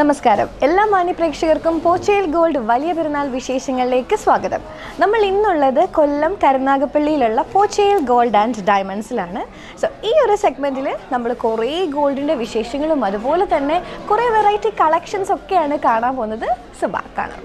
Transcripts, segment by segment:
നമസ്കാരം എല്ലാ മാന്യ പ്രേക്ഷകർക്കും പോച്ചയിൽ ഗോൾഡ് വലിയ പെരുന്നാൾ വിശേഷങ്ങളിലേക്ക് സ്വാഗതം. നമ്മൾ ഇന്നുള്ളത് കൊല്ലം കരുനാഗപ്പള്ളിയിലുള്ള പോച്ചയിൽ ഗോൾഡ് ആൻഡ് ഡയമണ്ട്സിലാണ്. സോ ഈ ഒരു സെഗ്മെൻറ്റിൽ നമ്മൾ കുറേ ഗോൾഡിൻ്റെ വിശേഷങ്ങളും അതുപോലെ തന്നെ കുറേ വെറൈറ്റി കളക്ഷൻസ് ഒക്കെയാണ് കാണാൻ പോകുന്നത്. സോ കാണാം.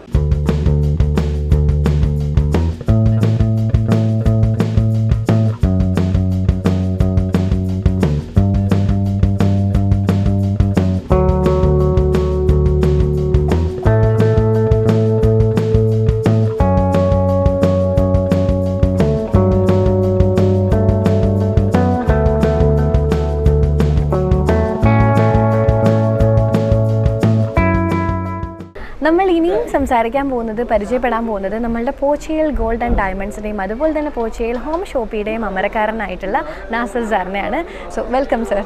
നമ്മൾ ഇനിയും സംസാരിക്കാൻ പോകുന്നത് പരിചയപ്പെടാൻ പോകുന്നത് നമ്മളുടെ പോച്ചയിൽ ഗോൾഡ് ആൻഡ് ഡയമണ്ട്സിൻ്റെയും അതുപോലെ തന്നെ പോച്ചയിൽ ഹോം ഷോപ്പിയുടെയും അമരക്കാരനായിട്ടുള്ള നാസർ സാറിനെയാണ്. So welcome sir.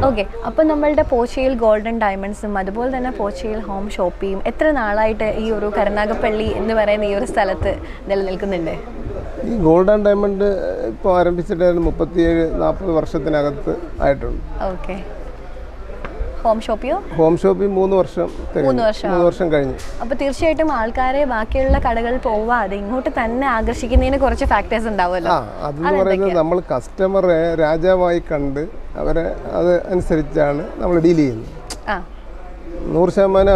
ഓക്കെ, അപ്പോൾ നമ്മളുടെ പോച്ചയിൽ ഗോൾഡ് ആൻഡ് ഡയമണ്ട്സും അതുപോലെ തന്നെ പോച്ചയിൽ ഹോം ഷോപ്പിയും എത്ര നാളായിട്ട് ഈ ഒരു കരുനാഗപ്പള്ളി എന്ന് പറയുന്ന ഈ ഒരു സ്ഥലത്ത് നിലനിൽക്കുന്നുണ്ട്? ഈ ഗോൾഡ് ആൻഡ് ഡയമണ്ട് ഇപ്പോൾ ആരംഭിച്ചിട്ട് 37-40 വർഷത്തിനകത്ത് ആയിട്ടുണ്ട്. Okay, home ഷോപ്പിയോ? ഹോം ഷോപ്പിൽ 3 വർഷം കഴിഞ്ഞു. അപ്പോൾ തീർച്ചയായിട്ടും ആൾക്കാരെ ബാക്കിയുള്ള കടകളിൽ പോവാതെ ഇങ്ങോട്ട് തന്നെ ആകർഷിക്കുന്നതിന് കുറച്ച് ഫാക്ടേഴ്സ് ഉണ്ടാവുമല്ലോ. അതെന്ന് പറയുന്നത് നമ്മൾ കസ്റ്റമറെ രാജാവായി കണ്ട് അവരെ അത് അനുസരിച്ചാണ് നമ്മൾ ഡീൽ ചെയ്യുന്നത്. 100%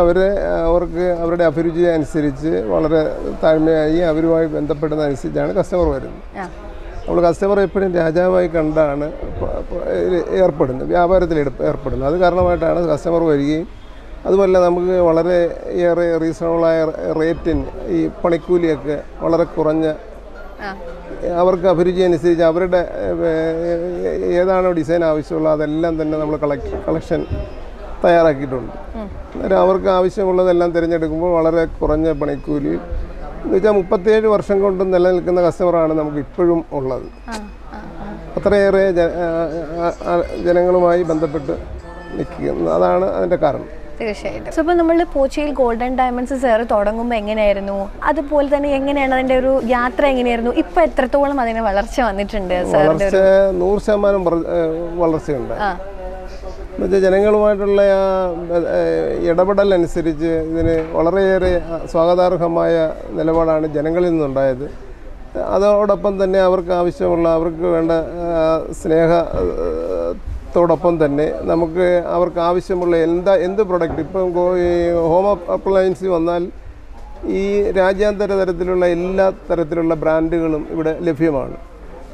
അവർക്ക് അവരുടെ അഭിരുചി അനുസരിച്ച് വളരെ താഴ്മയായി അവരുമായി ബന്ധപ്പെടുന്നതനുസരിച്ചാണ് കസ്റ്റമർ വരുന്നത്. നമ്മൾ കസ്റ്റമർ എപ്പോഴും രാജാവായി കണ്ടാണ് ഏർപ്പെടുന്നത്, വ്യാപാരത്തിൽ ഏർപ്പെടുന്നത്. അത് കാരണമായിട്ടാണ് കസ്റ്റമർ വരികയും അതുപോലെ നമുക്ക് വളരെ ഏറെ റീസണബിളായ റേറ്റിന് ഈ പണിക്കൂലിയൊക്കെ വളരെ കുറഞ്ഞ അവർക്ക് അഭിരുചി അനുസരിച്ച് അവരുടെ ഏതാണോ ഡിസൈൻ ആവശ്യമുള്ളത് അതെല്ലാം തന്നെ നമ്മൾ കളക്ഷൻ തയ്യാറാക്കിയിട്ടുണ്ട്. അന്നേരം അവർക്ക് ആവശ്യമുള്ളതെല്ലാം തിരഞ്ഞെടുക്കുമ്പോൾ വളരെ കുറഞ്ഞ പണിക്കൂലി എന്ന് വെച്ചാൽ 37 വർഷം കൊണ്ട് നിലനിൽക്കുന്ന കസ്റ്റമറാണ് നമുക്ക് ഇപ്പോഴും ഉള്ളത്. അത്രയേറെ ജനങ്ങളുമായി ബന്ധപ്പെട്ട് നിൽക്കുന്നത്, അതാണ് അതിൻ്റെ കാരണം. തീർച്ചയായിട്ടും. സോ ഇപ്പോൾ നമ്മൾ പോച്ചയിൽ ഗോൾഡ് ആൻഡ് ഡയമണ്ട്സ് സാറ് തുടങ്ങുമ്പോൾ എങ്ങനെയായിരുന്നു, അതുപോലെ തന്നെ എങ്ങനെയാണ് അതിൻ്റെ ഒരു യാത്ര എങ്ങനെയായിരുന്നു, ഇപ്പോൾ എത്രത്തോളം അതിന് വളർച്ച വന്നിട്ടുണ്ട്? വളർച്ച 100% വളർച്ചയുണ്ട്. എന്നുവെച്ചാൽ ജനങ്ങളുമായിട്ടുള്ള ഇടപെടൽ അനുസരിച്ച് ഇതിന് വളരെയേറെ സ്വാഗതാർഹമായ നിലപാടാണ് ജനങ്ങളിൽ നിന്നുണ്ടായത്. അതോടൊപ്പം തന്നെ അവർക്ക് ആവശ്യമുള്ള അവർക്ക് വേണ്ട സ്നേഹത്തോടൊപ്പം തന്നെ നമുക്ക് അവർക്ക് ആവശ്യമുള്ള എന്ത് പ്രൊഡക്റ്റ് ഇപ്പം ഹോം അപ്ലയൻസ് വന്നാൽ ഈ രാജ്യാന്തര തരത്തിലുള്ള എല്ലാ തരത്തിലുള്ള ബ്രാൻഡുകളും ഇവിടെ ലഭ്യമാണ്.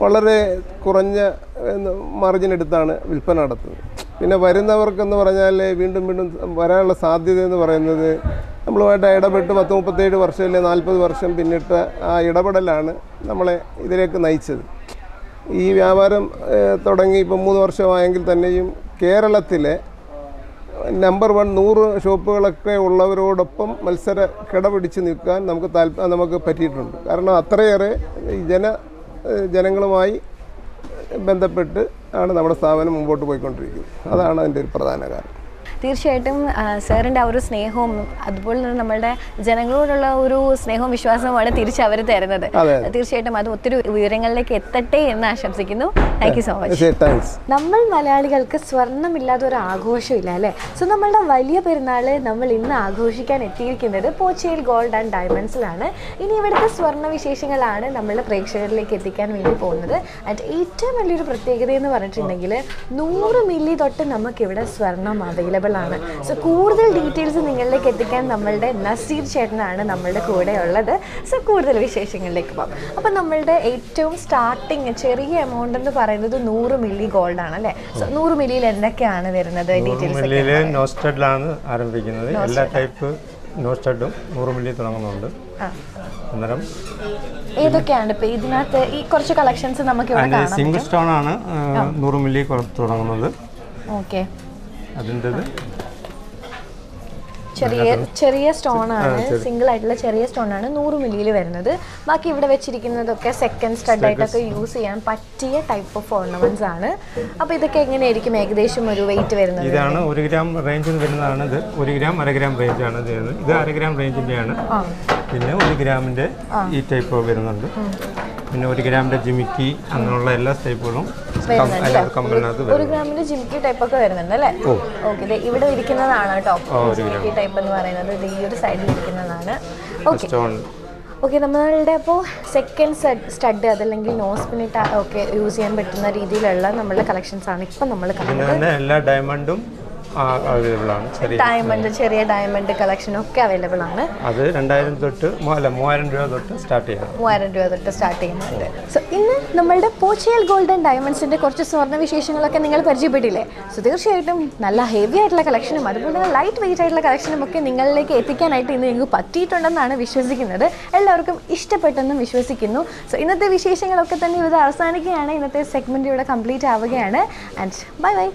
വളരെ കുറഞ്ഞ മാർജിൻ എടുത്താണ് വിൽപ്പന നടത്തുന്നത്. പിന്നെ വരുന്നവർക്കെന്ന് പറഞ്ഞാൽ വീണ്ടും വരാനുള്ള സാധ്യത എന്ന് പറയുന്നത് നമ്മളുമായിട്ട് ഇടപെട്ട് 37 വർഷം അല്ലെ 40 വർഷം പിന്നിട്ട ആ ഇടപെടലാണ് നമ്മളെ ഇതിലേക്ക് നയിച്ചത്. ഈ വ്യാപാരം തുടങ്ങി ഇപ്പം 3 വർഷമായെങ്കിൽ തന്നെയും കേരളത്തിലെ നമ്പർ 1 100 ഷോപ്പുകളൊക്കെ ഉള്ളവരോടൊപ്പം മത്സര കിടപിടിച്ച് നിൽക്കാൻ നമുക്ക് പറ്റിയിട്ടുണ്ട്. കാരണം അത്രയേറെ ജനങ്ങളുമായി ബന്ധപ്പെട്ട് ആണ് നമ്മുടെ സ്ഥാപനം മുമ്പോട്ട് പോയിക്കൊണ്ടിരിക്കുന്നത്. അതാണ് അതിൻ്റെ ഒരു പ്രധാന കാരണം. തീർച്ചയായിട്ടും സാറിൻ്റെ ആ ഒരു സ്നേഹവും അതുപോലെ തന്നെ നമ്മളുടെ ജനങ്ങളോടുള്ള ഒരു സ്നേഹവും വിശ്വാസവുമാണ് തിരിച്ചവർ തരുന്നത്. തീർച്ചയായിട്ടും അത് ഒത്തിരി ഉയരങ്ങളിലേക്ക് എത്തട്ടെ എന്ന് ആശംസിക്കുന്നു. Thank you so much. നമ്മൾ മലയാളികൾക്ക് സ്വർണ്ണമില്ലാതെ ഒരു ആഘോഷമില്ല അല്ലേ? സോ നമ്മളുടെ വലിയ പെരുന്നാൾ നമ്മൾ ഇന്ന് ആഘോഷിക്കാൻ എത്തിയിരിക്കുന്നത് പോച്ചയിൽ ഗോൾഡ് ആൻഡ് ഡയമണ്ട്സിലാണ്. ഇനി ഇവിടുത്തെ സ്വർണ്ണ വിശേഷങ്ങളാണ് നമ്മളുടെ പ്രേക്ഷകരിലേക്ക് എത്തിക്കാൻ വേണ്ടി പോകുന്നത്. ആൻഡ് ഏറ്റവും വലിയൊരു പ്രത്യേകത എന്ന് പറഞ്ഞിട്ടുണ്ടെങ്കിൽ 100 മില്ലി തൊട്ട് നമുക്കിവിടെ സ്വർണ്ണം അവൈലബിൾ ആണ്. സോ കൂടുതൽ ഡീറ്റെയിൽസ് നിങ്ങളിലേക്ക് എത്തിക്കാൻ നമ്മളുടെ നസീർ ചേട്ടനാണ് നമ്മളുടെ കൂടെ ഉള്ളത്. സോ കൂടുതൽ വിശേഷങ്ങളിലേക്ക് പോകാം. അപ്പം നമ്മളുടെ ഏറ്റവും സ്റ്റാർട്ടിങ് ചെറിയ എമൗണ്ട് എന്ന് പറയുന്നത് 100 മില്ലി ഗോൾഡ് ആണ് അല്ലേ? സോ 100 മില്ലിയിൽ എന്തൊക്കെയാണ് വരുന്നത്? ഡീറ്റെയിൽസ് നോസ്റ്റഡിലാണ് ആരംഭിക്കുന്നത്. എല്ലാ ടൈപ്പ് നോസ്റ്റഡും 100 മില്ലി തുടങ്ങുന്നുണ്ട്. അന്നേരം ഏതൊക്കെയാണ് ഇപ്പം ഇതിനകത്ത് ഈ കുറച്ച് കളക്ഷൻസ് നമുക്ക് ഇവിടെ കാണാം. സിംഗിൾ സ്റ്റോൺ ആണ് 100 മില്ലി തുടങ്ങുന്നത്. ഓക്കെ, അതിൻ്റെത് ചെറിയ സ്റ്റോൺ ആണ്, സിംഗിൾ ആയിട്ടുള്ള ചെറിയ സ്റ്റോൺ ആണ് 100 മില്ലിയിൽ വരുന്നത്. ബാക്കി ഇവിടെ വെച്ചിരിക്കുന്നതൊക്കെ സെക്കൻഡ് സ്റ്റഡ് ആയിട്ടൊക്കെ യൂസ് ചെയ്യാൻ പറ്റിയ ടൈപ്പ് ഓഫ് ഓർണമെന്റ്സ് ആണ്. അപ്പോൾ ഇതൊക്കെ എങ്ങനെയായിരിക്കും ഏകദേശം ഒരു വെയിറ്റ് വരുന്നത്? ഇതാണ് 1 ഗ്രാം റേഞ്ചിൽ വരുന്നതാണ്. ഇത് 1 ഗ്രാം 1/2 ഗ്രാം റേഞ്ചാണ് ഇത് 1/2 ഗ്രാം റേഞ്ചിൻ്റെയാണ്. പിന്നെ 1 ഗ്രാമിൻ്റെ ഈ ടൈപ്പ് വരുന്നുണ്ട്. പിന്നെ 1 ഗ്രാമിൻ്റെ ജിമിക്കി അങ്ങനെയുള്ള എല്ലാ ടൈപ്പുകളും കമ്പലിനകത്ത് 1 ഗ്രാമിന്റെ ജിമിക്കി ടൈപ്പ് ഒക്കെ വരുന്നുണ്ട് അല്ലേ? ഓക്കെ, ഇവിടെ ഇരിക്കുന്നതാണ് കേട്ടോ ജിമിക്കി ടൈപ്പ് എന്ന് പറയുന്നത്. ഇത് ഈ ഒരു സൈഡിൽ ഇരിക്കുന്നതാണ്. ഓക്കെ ഓക്കെ, നമ്മളുടെ അപ്പോൾ സെക്കൻഡ് സ്റ്റഡ് അതല്ലെങ്കിൽ നോസ് പിന്നിട്ട് ഒക്കെ യൂസ് ചെയ്യാൻ പറ്റുന്ന രീതിയിലുള്ള നമ്മളുടെ കളക്ഷൻസ് ആണ് ഇപ്പം നമ്മൾ കാണുന്നത്. എല്ലാ ഡയമണ്ടും അവൈലബിൾ ആണ്. ചെറിയ ഡയമണ്ട് കളക്ഷൻ ഒക്കെ അവൈലബിൾ ആണ്. അത് 2000 തൊട്ട് 3000 രൂപ തൊട്ട് സ്റ്റാർട്ട് ചെയ്യാം. 3000 രൂപ തൊട്ട് സ്റ്റാർട്ട് ചെയ്യുന്നുണ്ട്. സോ ഇന്ന് നമ്മളുടെ പോർച്ചുഗൽ ഗോൾഡ് ആൻഡ് ഡയമണ്ട്സിന്റെ കുറച്ച് സ്വർണ്ണ വിശേഷങ്ങളൊക്കെ നിങ്ങൾ പരിചയപ്പെട്ടില്ലേ? സോ തീർച്ചയായിട്ടും നല്ല ഹെവി ആയിട്ടുള്ള കളക്ഷനും അതുപോലെ തന്നെ ലൈറ്റ് വെയിറ്റ് ആയിട്ടുള്ള കളക്ഷനും ഒക്കെ നിങ്ങളിലേക്ക് എത്തിക്കാനായിട്ട് ഇന്ന് നിങ്ങൾക്ക് പറ്റിയിട്ടുണ്ടെന്നാണ് വിശ്വസിക്കുന്നത്. എല്ലാവർക്കും ഇഷ്ടപ്പെട്ടെന്നും വിശ്വസിക്കുന്നു. സോ ഇന്നത്തെ വിശേഷങ്ങളൊക്കെ തന്നെ ഇവിടെ അവസാനിക്കുകയാണ്. ഇന്നത്തെ സെഗ്മെന്റ് ഇവിടെ കംപ്ലീറ്റ് ആവുകയാണ്. And bye bye.